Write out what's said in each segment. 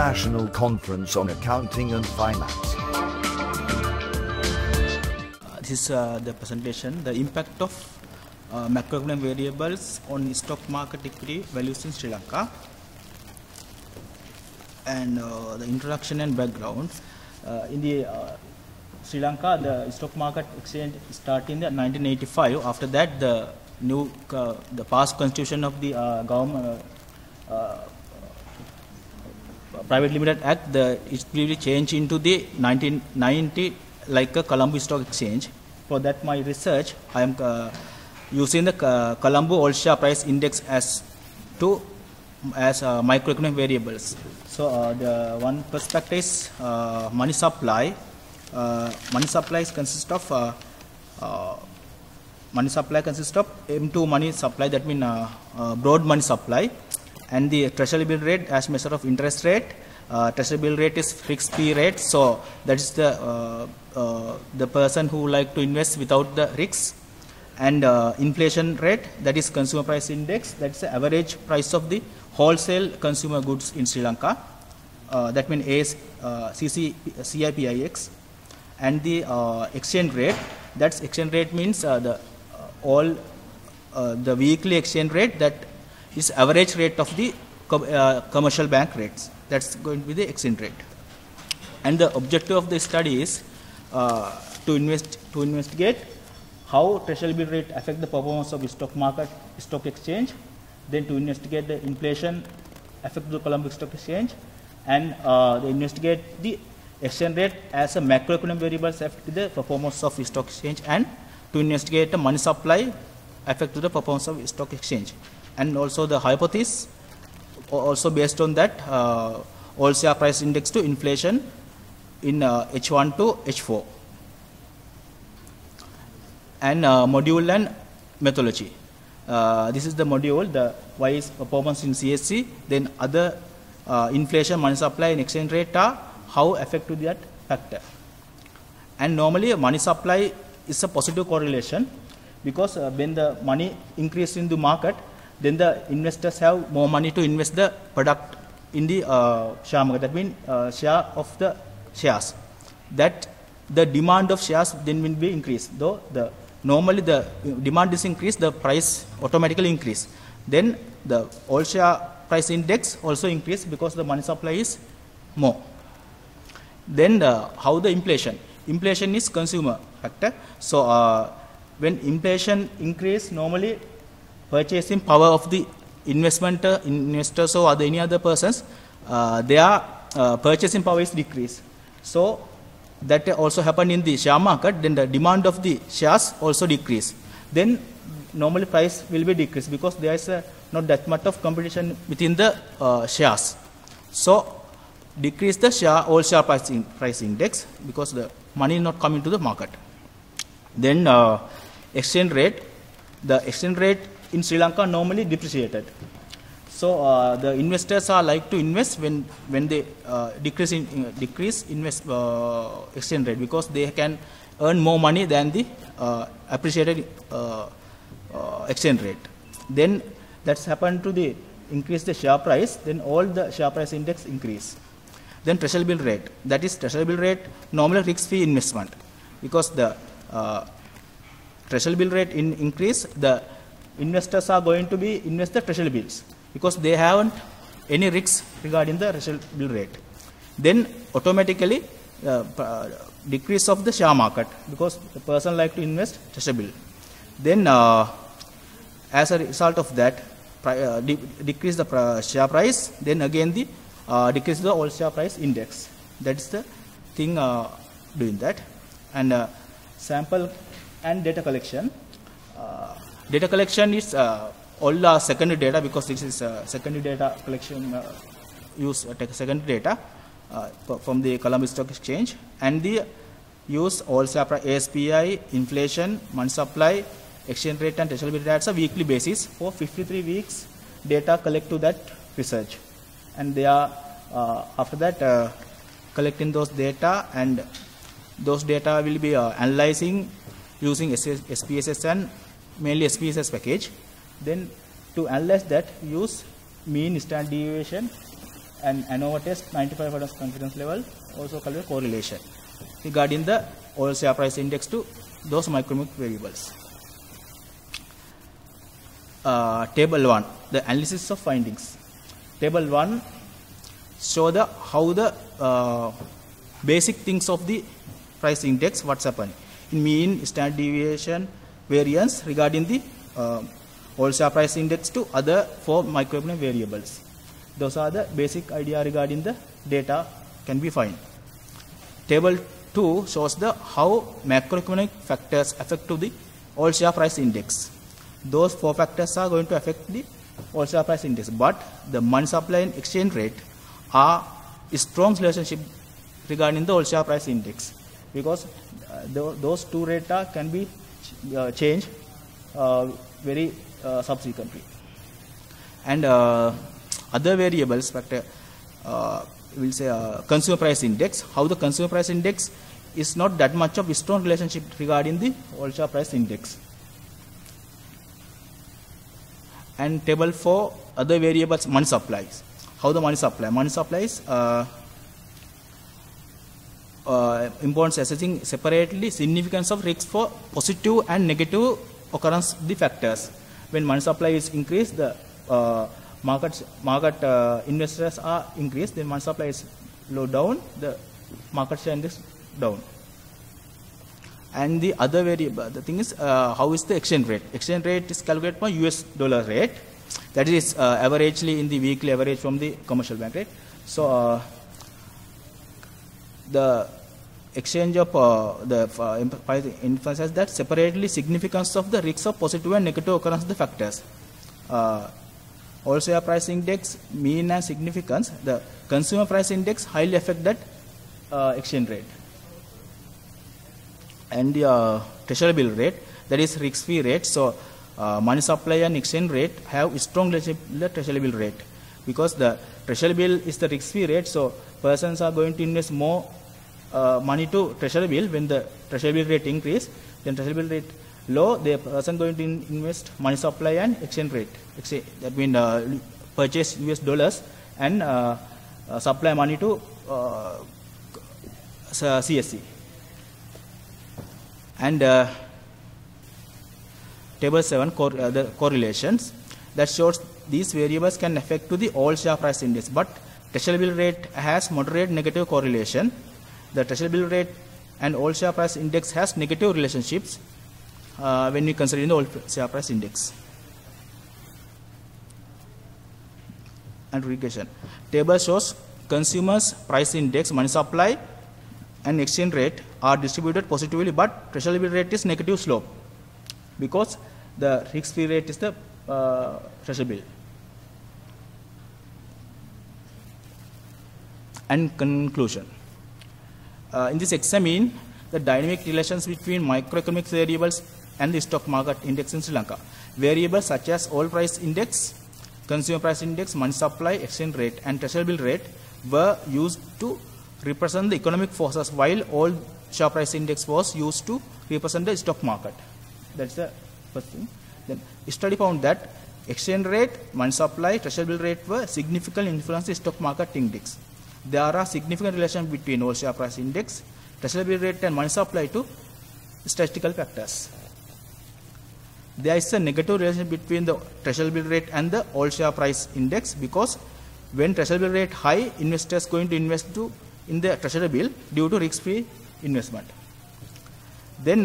International Conference on Accounting and Finance. This is the presentation, the impact of macroeconomic variables on stock market equity values in Sri Lanka, and the introduction and background. In the Sri Lanka, the stock market exchange started in 1985. After that, the past constitution of the government Private Limited Act, it will change into the 1990 like a Colombo Stock Exchange. For that, my research, I am using the Colombo All Share Price Index as microeconomic variables. So the one perspective is money supply. Money supply consists of M2 money supply, that means broad money supply, and the treasury bill rate as measure of interest rate. Treasury bill rate is fixed P rate, so that is the person who like to invest without the risks. And inflation rate, that is consumer price index, that's the average price of the wholesale consumer goods in Sri Lanka. That means CIPIX. And the exchange rate, that's exchange rate means the weekly exchange rate, that is average rate of the commercial bank rates. That's going to be the exchange rate. And the objective of the study is to investigate how treasury bill rate affect the performance of the stock market, stock exchange, then to investigate the inflation affect the Colombo Stock Exchange, and they investigate the exchange rate as a macroeconomic variable affect the performance of the stock exchange, and to investigate the money supply affect the performance of the stock exchange. And also the hypothesis, also based on that, all share price index to inflation in H1 to H4. And module and methodology. This is the module, the Y is performance in CSC, then other inflation, money supply and exchange rate are how affect to that factor. And normally money supply is a positive correlation, because when the money increase in the market, then the investors have more money to invest the product in the share market. That means share of the shares. That the demand of shares then will be increased. Though normally the demand is increased, the price automatically increase. Then the all share price index also increase because the money supply is more. Then how the inflation? Inflation is consumer factor. So when inflation increase, normally purchasing power of the investors or any other persons, their purchasing power is decreased. So that also happen in the share market. Then the demand of the shares also decrease. Then normally price will be decreased because there is not that much of competition within the shares. So decrease the all share price index because the money is not coming to the market. Then exchange rate. The exchange rate in Sri Lanka normally depreciated. So the investors are like to invest when they decrease exchange rate, because they can earn more money than the appreciated exchange rate. Then that's happened to the increase the share price. Then all the share price index increase. Then treasury bill rate. That is treasury bill rate normally risk-free investment, because the treasury bill rate increase, the investors are going to be invest the treasury bills because they haven't any risks regarding the treasury bill rate. Then automatically decrease of the share market because the person like to invest treasury bill. Then as a result of that, decrease the share price. Then again the decrease the all share price index. That's the thing doing that. And sample and data collection. Data collection is all secondary data, because this is secondary data collection, take secondary data from the Colombo Stock Exchange, and the use all share price, ASPI, inflation, money supply, exchange rate and treasury bill rate as a weekly basis for 53 weeks data collect to that research. And they are after that collecting those data, and those data will be analyzing using SPSS and mainly SPSS package. Then to analyze that, use mean, standard deviation and ANOVA test 95% confidence level also calculate correlation regarding the oil share price index to those microeconomic variables. Table 1, the analysis of findings. Table 1 show the how the basic things of the price index, what's happening in mean, standard deviation, variance regarding the oil share price index to other 4 microeconomic variables. Those are the basic idea regarding the data can be found. Table 2 shows the how macroeconomic factors affect to the oil share price index. Those 4 factors are going to affect the oil share price index, but the money supply and exchange rate are a strong relationship regarding the oil share price index, because those 2 data can be changed very subsequently. And other variables factor, we'll say consumer price index, how the consumer price index is not that much of a strong relationship regarding the oil share price index. And table 4, other variables, money supplies. How the money supplies importance assessing separately significance of risks for positive and negative occurrence of the factors. When money supply is increased, the market investors are increased, then money supply is low down, the market share is down. And the other variable, the thing is, how is the exchange rate? Exchange rate is calculated by US dollar rate. That is averagely in the weekly average from the commercial bank rate. So the exchange of the emphasizes that separately significance of the risks of positive and negative occurrence of the factors. Also, a price index, mean and significance, the consumer price index highly affect that exchange rate. And the treasury bill rate, that is risk-free rate. So money supply and exchange rate have a strong relationship with the treasury bill rate, because the treasury bill is the risk-free rate. So persons are going to invest more money to treasury bill. When the treasury bill rate increase, then treasury bill rate low, the person going to invest money supply and exchange rate. That means purchase US dollars and supply money to CSC. And table 7, the correlations that shows these variables can affect to the oil share price index, but treasury bill rate has moderate negative correlation. The treasury bill rate and oil share price index has negative relationships when we consider the oil share price index. And regression table shows consumers price index, money supply and exchange rate are distributed positively, but treasury bill rate is negative slope, because the risk-free rate is the treasury bill. And conclusion. In this examine the dynamic relations between microeconomic variables and the stock market index in Sri Lanka. Variables such as oil price index, consumer price index, money supply, exchange rate and treasury bill rate were used to represent the economic forces, while oil share price index was used to represent the stock market. That's the first thing. Then study found that exchange rate, money supply, treasury bill rate were significantly influence the stock market index. There are significant relations between oil share price index, treasury bill rate and money supply to statistical factors. There is a negative relation between the treasury bill rate and the oil share price index, because when treasury bill rate high, investors going to invest in the treasury bill due to risk-free investment. Then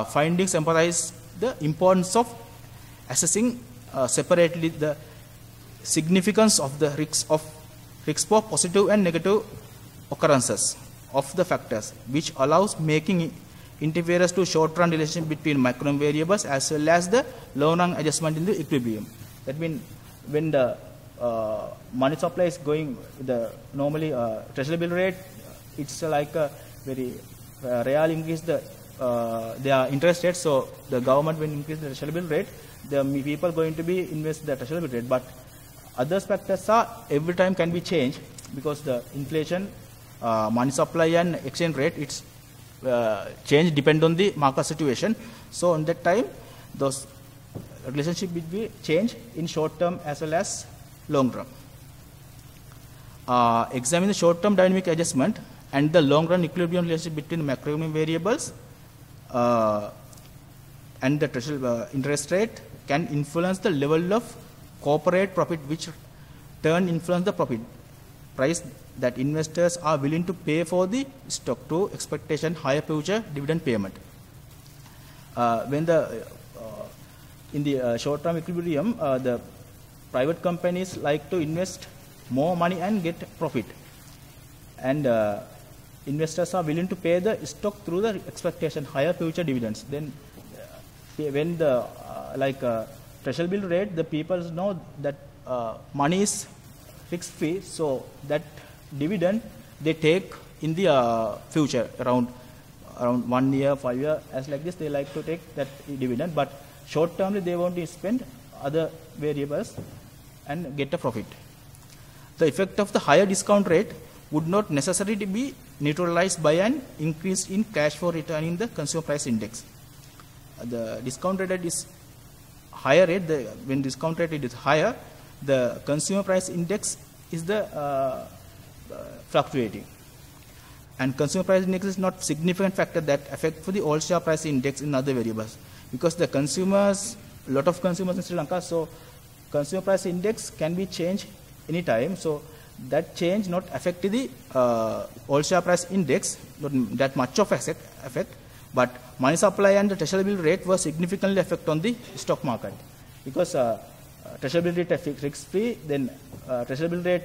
findings emphasize the importance of assessing separately the significance of the risks for positive and negative occurrences of the factors, which allows making interference to short-run relationship between microeconomic variables as well as the long-run adjustment in the equilibrium. That means when the money supply is going, the normally treasury bill rate, it's like a very real increase their interest rate. So the government will increase the treasury bill rate, the people going to be invest the treasury bill rate. But other factors are every time can be changed, because the inflation, money supply and exchange rate, it's change depend on the market situation. So on that time, those relationship will be change in short term as well as long term. examine the short-term dynamic adjustment and the long-run equilibrium relationship between macroeconomic variables and the treasury interest rate can influence the level of corporate profit, which turn influence the profit price that investors are willing to pay for the stock to expectation higher future dividend payment. When the in the short-term equilibrium, the private companies like to invest more money and get profit, and investors are willing to pay the stock through the expectation higher future dividends. Then when the treasury bill rate, the people know that money is fixed fee, so that dividend they take in the future around 1 year, 5 years, as like this they like to take that dividend, but short termly they want to spend other variables and get a profit. The effect of the higher discount rate would not necessarily be neutralized by an increase in cash flow return in the consumer price index. The discount rate is higher rate, when discount rate is higher, the consumer price index is the fluctuating. And consumer price index is not significant factor that affect for the all share price index in other variables, because the consumers, a lot of consumers in Sri Lanka, so consumer price index can be changed anytime, so that change not affect the all share price index, not that much of effect, but money supply and the treasury bill rate were significantly affect on the stock market, because treasury bill rate fixed free, then treasury bill rate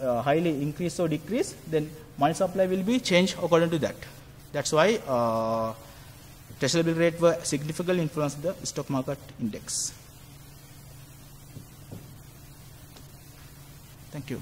highly increase or decrease, then money supply will be changed according to that. That's why treasury bill rate were significantly influenced the stock market index. Thank you.